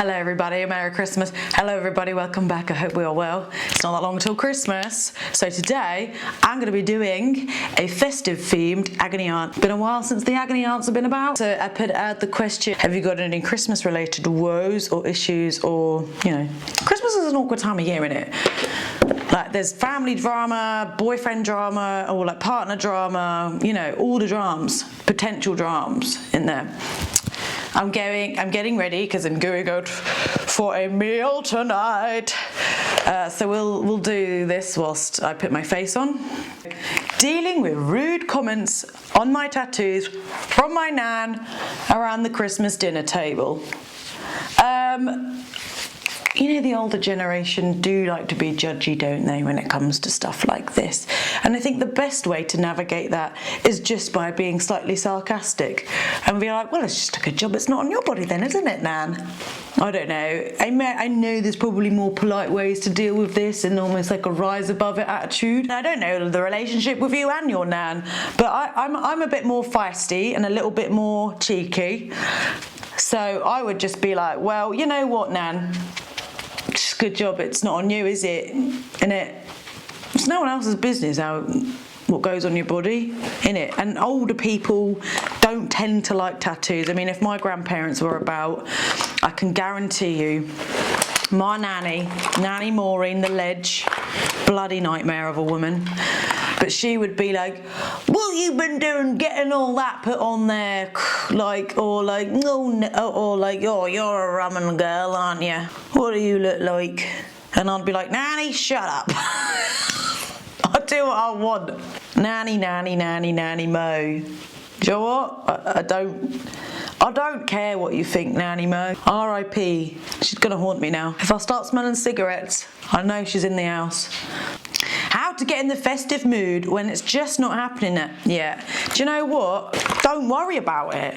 Hello everybody, Merry Christmas. Hello everybody, welcome back. I hope we are well. It's not that long until Christmas. So today, I'm going to be doing a festive themed agony aunt. Been a while since the agony aunts have been about. So I put out the question, have you got any Christmas related woes or issues or, Christmas is an awkward time of year, innit? Like there's family drama, boyfriend drama, or like partner drama, all the dramas, potential dramas in there. I'm getting ready because I'm going out for a meal tonight. So we'll do this whilst I put my face on. Dealing with rude comments on my tattoos from my nan around the Christmas dinner table. The older generation do like to be judgy, don't they, when it comes to stuff like this? And I think the best way to navigate that is just by being slightly sarcastic and be like, well, it's just a good job it's not on your body then, isn't it, Nan? I don't know. I know there's probably more polite ways to deal with this and almost like a rise above it attitude. I don't know the relationship with you and your Nan, but I'm a bit more feisty and a little bit more cheeky. So I would just be like, well, you know what, Nan? It's a good job it's not on you, is it? Innit? It's no one else's business what goes on your body, innit? And older people don't tend to like tattoos. I mean, if my grandparents were about, I can guarantee you, my Nanny Maureen, the ledge, bloody nightmare of a woman. But she would be like, what you been doing getting all that put on there? Oh, you're a ramen girl, aren't you? What do you look like? And I'd be like, Nanny, shut up. I'll do what I want. Nanny, Mo. Do you know what? I don't care what you think, Nanny Mo. R.I.P. She's gonna haunt me now. If I start smelling cigarettes, I know she's in the house. How to get in the festive mood when it's just not happening yet. Do you know what? Don't worry about it.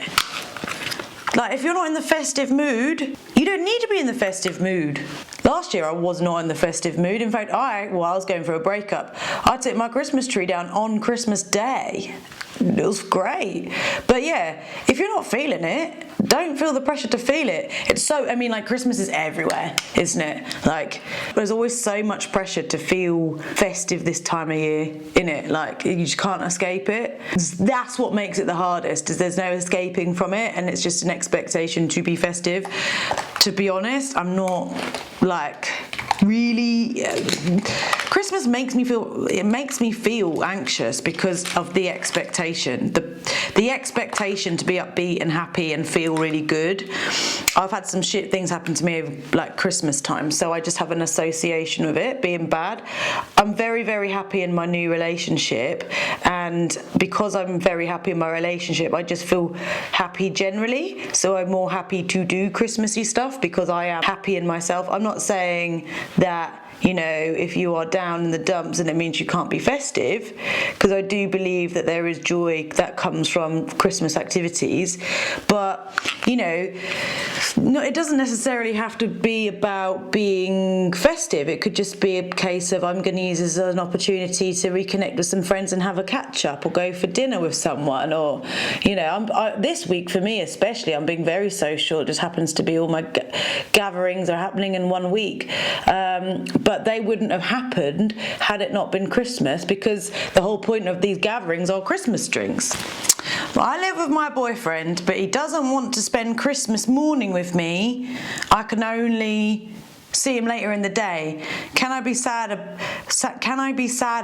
Like, if you're not in the festive mood, you don't need to be in the festive mood. Last year I was not in the festive mood. In fact, I was going for a breakup. I took my Christmas tree down on Christmas Day. It was great. But yeah, if you're not feeling it, don't feel the pressure to feel it. Christmas is everywhere, isn't it? Like, there's always so much pressure to feel festive this time of year, innit? Like, you just can't escape it. That's what makes it the hardest, is there's no escaping from it, and it's just an expectation to be festive. To be honest, I'm not, Christmas makes me feel anxious because of the expectation. The expectation to be upbeat and happy and feel really good. I've had some shit things happen to me over Christmas time, so I just have an association with it being bad. I'm very, very happy in my new relationship, and because I'm very happy in my relationship, I just feel happy generally, so I'm more happy to do Christmassy stuff because I am happy in myself. I'm not saying that if you are down in the dumps and it means you can't be festive, because I do believe that there is joy that comes from Christmas activities, but no, it doesn't necessarily have to be about being festive. It could just be a case of I'm going to use this as an opportunity to reconnect with some friends and have a catch up or go for dinner with someone, or this week for me especially, I'm being very social. It just happens to be all my gatherings are happening in 1 week, but they wouldn't have happened had it not been Christmas, because the whole point of these gatherings are Christmas drinks. Well, I live with my boyfriend, but he doesn't want to spend Christmas morning with me. I can only see him later in the day. Can I be sad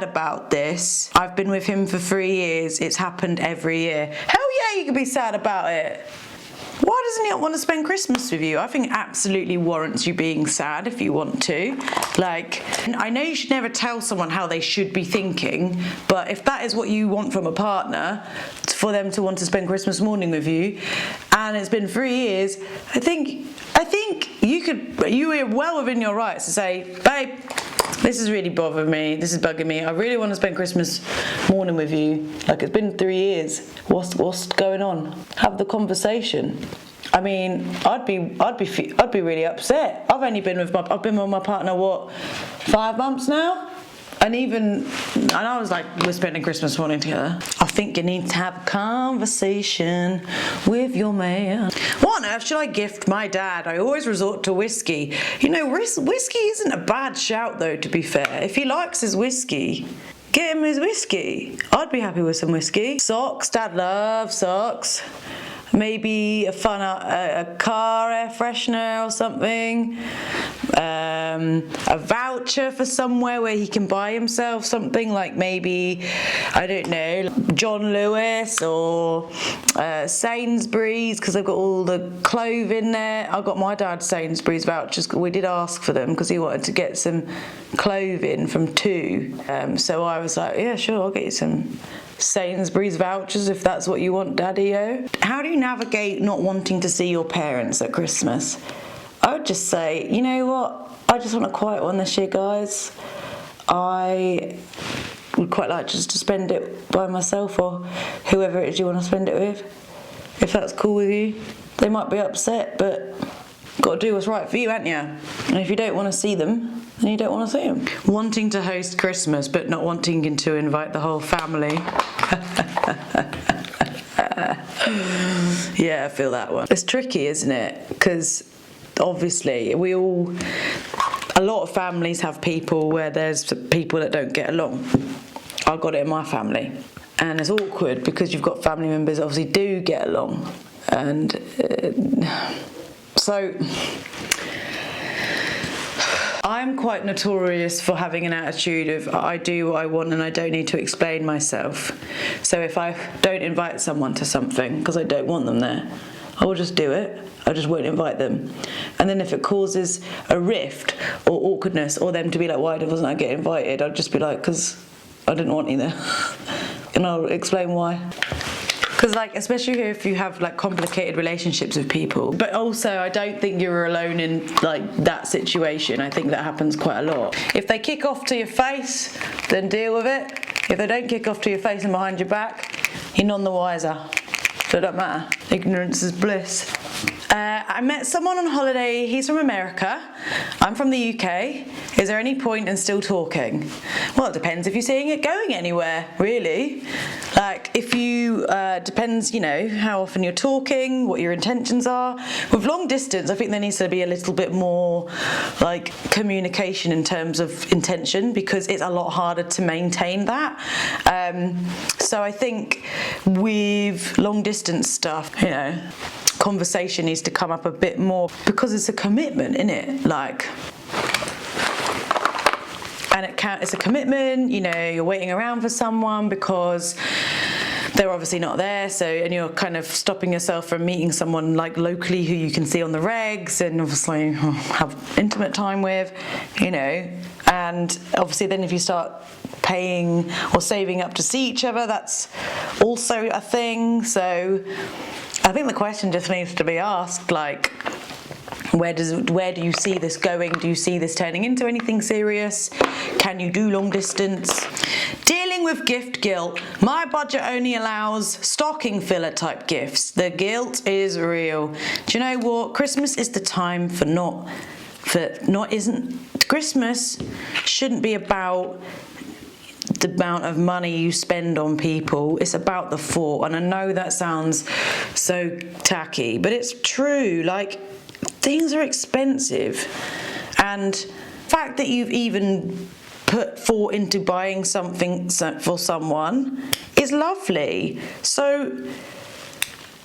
about this? I've been with him for 3 years. It's happened every year. Hell yeah, you can be sad about it. Why doesn't he not want to spend Christmas with you? I think it absolutely warrants you being sad if you want to. I know you should never tell someone how they should be thinking, but if that is what you want from a partner, for them to want to spend Christmas morning with you, and it's been 3 years, I think you are well within your rights to say, babe, this is really bothering me, this is bugging me, I really want to spend Christmas morning with you. It's been 3 years. What's going on? Have the conversation. I mean, I'd be really upset. I've been with my partner 5 months now. And I was like, we're spending Christmas morning together. I think you need to have a conversation with your man. What on earth should I gift my dad? I always resort to whiskey. You know, whiskey isn't a bad shout though, to be fair. If he likes his whiskey, get him his whiskey. I'd be happy with some whiskey. Socks, dad loves socks. Maybe a car air freshener or something. A voucher for somewhere where he can buy himself something, like maybe, I don't know, John Lewis or Sainsbury's, because they've got all the clothing there. I got my dad Sainsbury's vouchers. We did ask for them because he wanted to get some clothing from two. So I was like, yeah, sure, I'll get you some Sainsbury's vouchers if that's what you want, Daddy-o. How do you navigate not wanting to see your parents at Christmas? I would just say, you know what? I just want a quiet one this year, guys. I would quite like just to spend it by myself or whoever it is you want to spend it with. If that's cool with you. They might be upset, but you've got to do what's right for you, ain't you? And if you don't want to see them, then you don't want to see them. Wanting to host Christmas, but not wanting to invite the whole family. Yeah, I feel that one. It's tricky, isn't it? Because obviously a lot of families have people where there's people that don't get along. I got it in my family, and it's awkward because you've got family members that obviously do get along, and so I'm quite notorious for having an attitude of I do what I want and I don't need to explain myself. So if I don't invite someone to something because I don't want them there, I will just do it. I just won't invite them. And then if it causes a rift or awkwardness, or them to be like, why wasn't I get invited? I'd just be like, because I didn't want you there. And I'll explain why. Because, like, especially if you have, like, complicated relationships with people. But also, I don't think you're alone in, like, that situation. I think that happens quite a lot. If they kick off to your face, then deal with it. If they don't kick off to your face and behind your back, you're none the wiser. So it don't matter. Ignorance is bliss. I met someone on holiday. He's from America. I'm from the UK. Is there any point in still talking? Well, it depends if you're seeing it going anywhere, really. Like, if you, depends, you know, how often you're talking, what your intentions are. With long distance, I think there needs to be a little bit more, like, communication in terms of intention, because it's a lot harder to maintain that. So I think with long distance stuff, you know, conversation needs to come up a bit more, because it's a commitment, isn't it? Like, and it's a commitment, you know, you're waiting around for someone because they're obviously not there, so, and you're kind of stopping yourself from meeting someone like locally who you can see on the regs and obviously have intimate time with, you know. And obviously then if you start paying or saving up to see each other, that's also a thing. So I think the question just needs to be asked, like, where do you see this going? Do you see this turning into anything serious? Can you do long distance? Dealing with gift guilt. My budget only allows stocking filler type gifts. The guilt is real. Do you know what? Christmas is the time Christmas shouldn't be about the amount of money you spend on people. It's about the thought. And I know that sounds so tacky, but it's true. Like, things are expensive, and the fact that you've even put thought into buying something for someone is lovely. So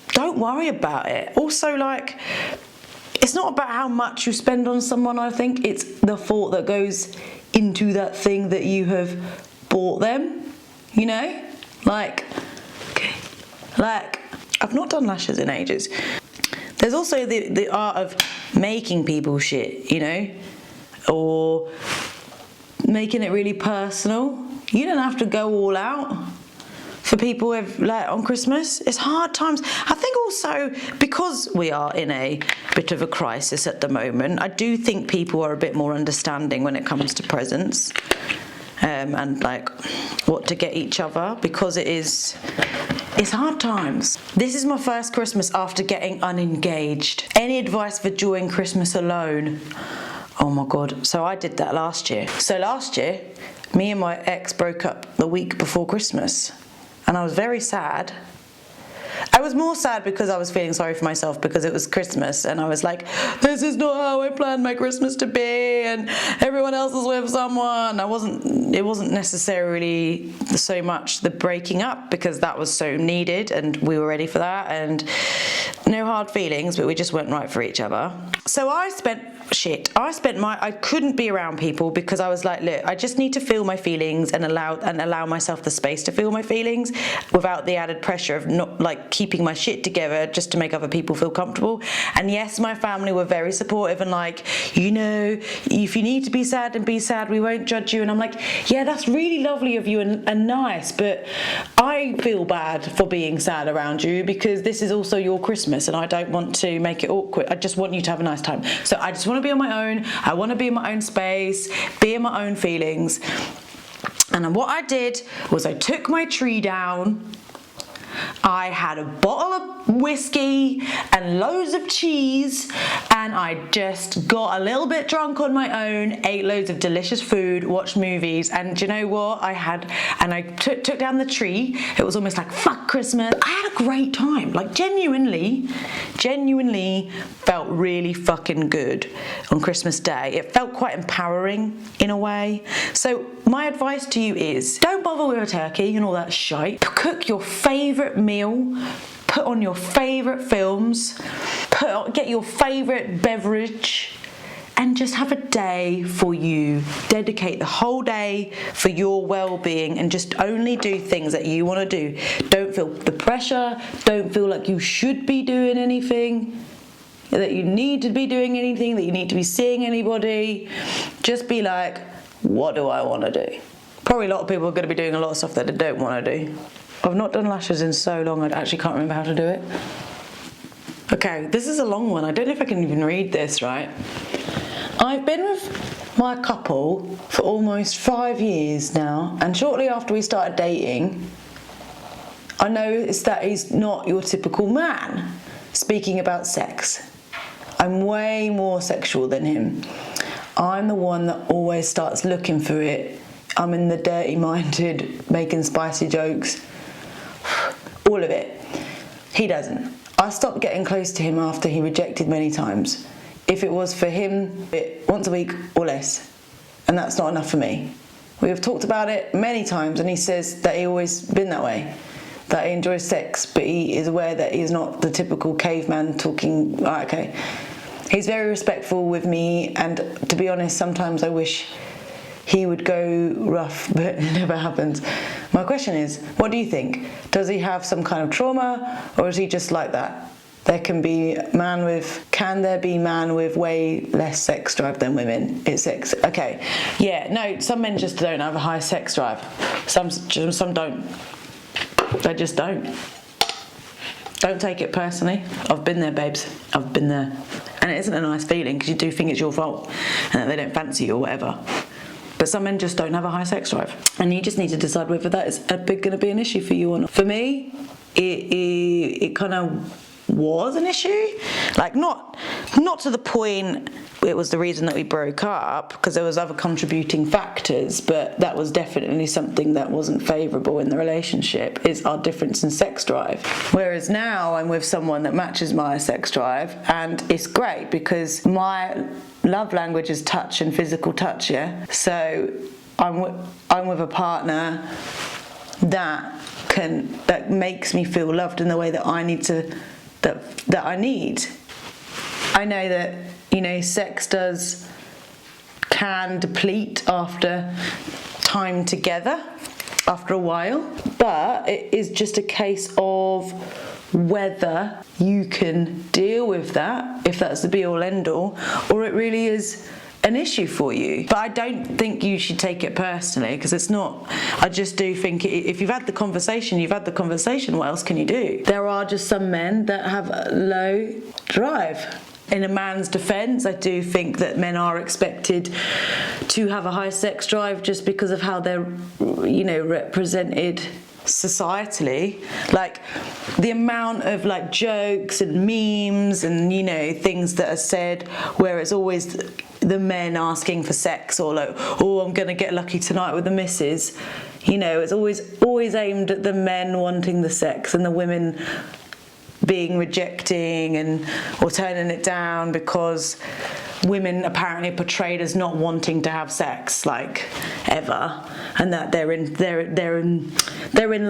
don't worry about it. Also, like, it's not about how much you spend on someone. I think it's the thought that goes into that thing that you have bought them, you know? Like, okay, like, I've not done lashes in ages. There's also the art of making people shit, you know, or making it really personal. You don't have to go all out for people with, like, on Christmas. It's hard times. I think also because we are in a bit of a crisis at the moment, I do think people are a bit more understanding when it comes to presents. And like what to get each other, because it's hard times. This is my first Christmas after getting unengaged. Any advice for enjoying Christmas alone? Oh my God. So I did that last year. So last year me and my ex broke up the week before Christmas, and I was very sad. I was more sad because I was feeling sorry for myself because it was Christmas and I was like, this is not how I planned my Christmas to be, and everyone else is with someone. It wasn't necessarily so much the breaking up, because that was so needed and we were ready for that, and no hard feelings, but we just weren't right for each other. So I couldn't be around people because I was like, look, I just need to feel my feelings and allow myself the space to feel my feelings without the added pressure of not like keeping my shit together just to make other people feel comfortable. And yes, my family were very supportive and like, you know, if you need to be sad, then be sad, we won't judge you. And I'm like, yeah, that's really lovely of you and nice, but I feel bad for being sad around you because this is also your Christmas and I don't want to make it awkward. I just want you to have a nice time. So I just want to be on my own. I want to be in my own space, be in my own feelings. And what I did was I took my tree down. I had a bottle of whiskey and loads of cheese, and I just got a little bit drunk on my own, ate loads of delicious food, watched movies, and do you know what? I took down the tree. It was almost like, fuck Christmas. I had a great time, like genuinely felt really fucking good on Christmas Day. It felt quite empowering in a way. So my advice to you is, don't bother with a turkey and all that shite. Cook your favourite meal, put on your favourite films, get your favourite beverage, and just have a day for you. Dedicate the whole day for your well-being and just only do things that you want to do. Don't feel the pressure, don't feel like you should be doing anything, that you need to be doing anything, that you need to be seeing anybody. Just be like, what do I want to do? Probably a lot of people are going to be doing a lot of stuff that they don't want to do. I've not done lashes in so long, I actually can't remember how to do it. Okay, this is a long one. I don't know if I can even read this right. I've been with my couple for almost 5 years now, and shortly after we started dating, I noticed that he's not your typical man. Speaking about sex, I'm way more sexual than him. I'm the one that always starts looking for it. I'm in the dirty-minded, making spicy jokes. All of it. He doesn't. I stopped getting close to him after he rejected many times. If it was for him, once a week or less. And that's not enough for me. We have talked about it many times, and he says that he's always been that way. That he enjoys sex, but he is aware that he's not the typical caveman talking, okay. He's very respectful with me, and to be honest, sometimes I wish he would go rough, but it never happens. My question is, what do you think? Does he have some kind of trauma, or is he just like that? Can there be man with way less sex drive than women? It's sex. Okay. Yeah, no, some men just don't have a high sex drive. Some don't. They just don't. Don't take it personally. I've been there, babes. I've been there. And it isn't a nice feeling because you do think it's your fault and that they don't fancy you or whatever. But some men just don't have a high sex drive. And you just need to decide whether that is going to be an issue for you or not. For me, it kind of was an issue. Like, not to the point it was the reason that we broke up, because there was other contributing factors, but that was definitely something that wasn't favourable in the relationship, is our difference in sex drive. Whereas now I'm with someone that matches my sex drive, and it's great because my love language is touch and physical touch, yeah? So I'm with a partner that makes me feel loved in the way that I need to, that I need. I know that, sex can deplete after time together, after a while, but it is just a case of whether you can deal with that, if that's the be-all end-all, or it really is an issue for you. But I don't think you should take it personally, because it's not. I just do think if you've had the conversation, you've had the conversation. What else can you do? There are just some men that have a low drive. In a man's defence, I do think that men are expected to have a high sex drive just because of how they're, represented societally. Like the amount of jokes and memes and things that are said where it's always the men asking for sex, or like, oh, I'm gonna get lucky tonight with the missus. You know, it's always aimed at the men wanting the sex and the women being rejecting or turning it down, because women apparently are portrayed as not wanting to have sex, like, ever, and that they're in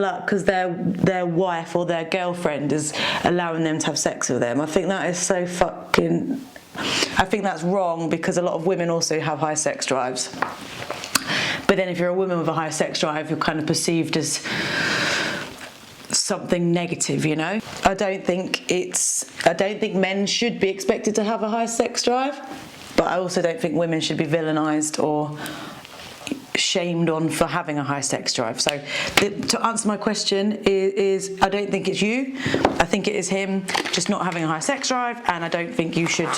luck because their wife or their girlfriend is allowing them to have sex with them. I think that is so fucking. I think that's wrong, because a lot of women also have high sex drives. But then if you're a woman with a high sex drive, you're kind of perceived as something negative, you know? I don't think men should be expected to have a high sex drive, but I also don't think women should be vilified or shamed on for having a high sex drive. So to answer my question is I don't think it's you. I think it is him just not having a high sex drive, and I don't think you should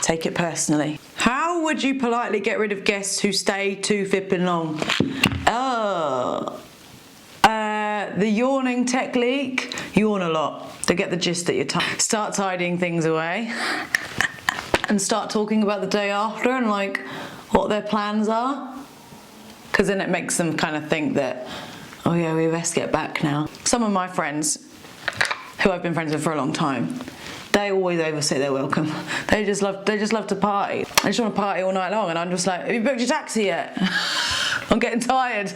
take it personally. How would you politely get rid of guests who stay too flipping long? The yawning technique. Yawn a lot to get the gist that you're tired. Start tidying things away and start talking about the day after and like what their plans are, because then it makes them kind of think that, oh yeah, we best get back now. Some of my friends who I've been friends with for a long time, they always overstay their welcome. They just love to party. They just want to party all night long, and I'm just like, have you booked your taxi yet? I'm getting tired.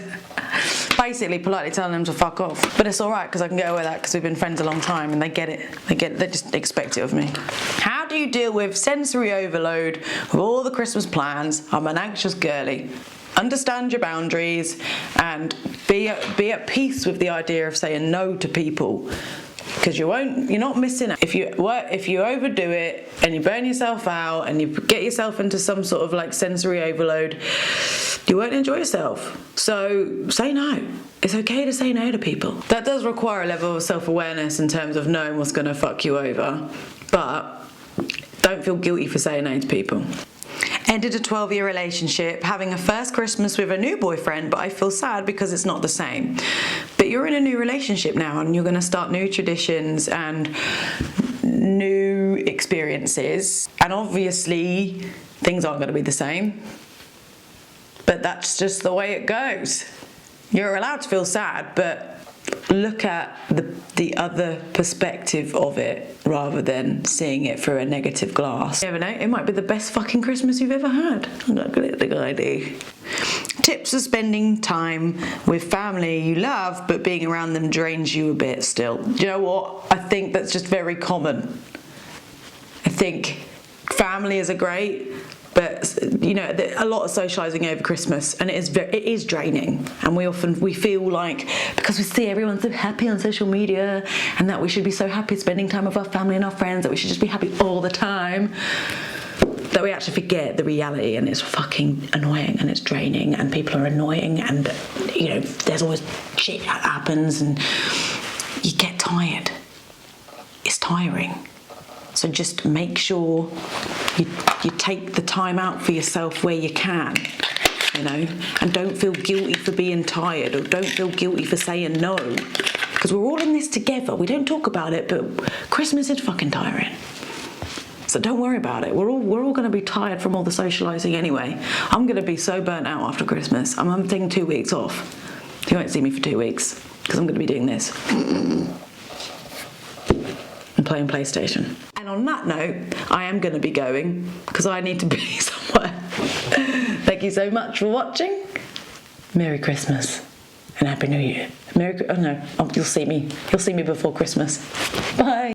Basically politely telling them to fuck off. But it's alright, because I can get away with that, because we've been friends a long time and they get it. They just expect it of me. How do you deal with sensory overload with all the Christmas plans? I'm an anxious girly. Understand your boundaries and be at peace with the idea of saying no to people, because you're not missing out. If you overdo it and you burn yourself out and you get yourself into some sort of like sensory overload, you won't enjoy yourself. So say no. It's okay to say no to people. That does require a level of self-awareness in terms of knowing what's going to fuck you over, but don't feel guilty for saying no to people. Ended a 12-year relationship, having a first Christmas with a new boyfriend, but I feel sad because it's not the same. But you're in a new relationship now, and you're going to start new traditions and new experiences, and obviously things aren't going to be the same, but that's just the way it goes. You're allowed to feel sad, but look at the other perspective of it rather than seeing it through a negative glass. You never know, it might be the best fucking Christmas you've ever had. I'm not gonna think I do. Tips for spending time with family you love, but being around them drains you a bit still. Do you know what? I think that's just very common. I think families are great, but you know, a lot of socialising over Christmas, and it is draining. And we feel like, because we see everyone so happy on social media, and that we should be so happy spending time with our family and our friends, that we should just be happy all the time, that we actually forget the reality, and it's fucking annoying and it's draining, and people are annoying, and you know, there's always shit that happens, and you get tired. It's tiring. So just make sure you take the time out for yourself where you can, you know, and don't feel guilty for being tired, or don't feel guilty for saying no, because we're all in this together. We don't talk about it, but Christmas is fucking tiring. So don't worry about it. We're all going to be tired from all the socialising anyway. I'm going to be so burnt out after Christmas. I'm taking 2 weeks off. You won't see me for 2 weeks, because I'm going to be doing this. And playing PlayStation. And on that note, I am going to be going, because I need to be somewhere. Thank you so much for watching. Merry Christmas and Happy New Year. You'll see me before Christmas. Bye.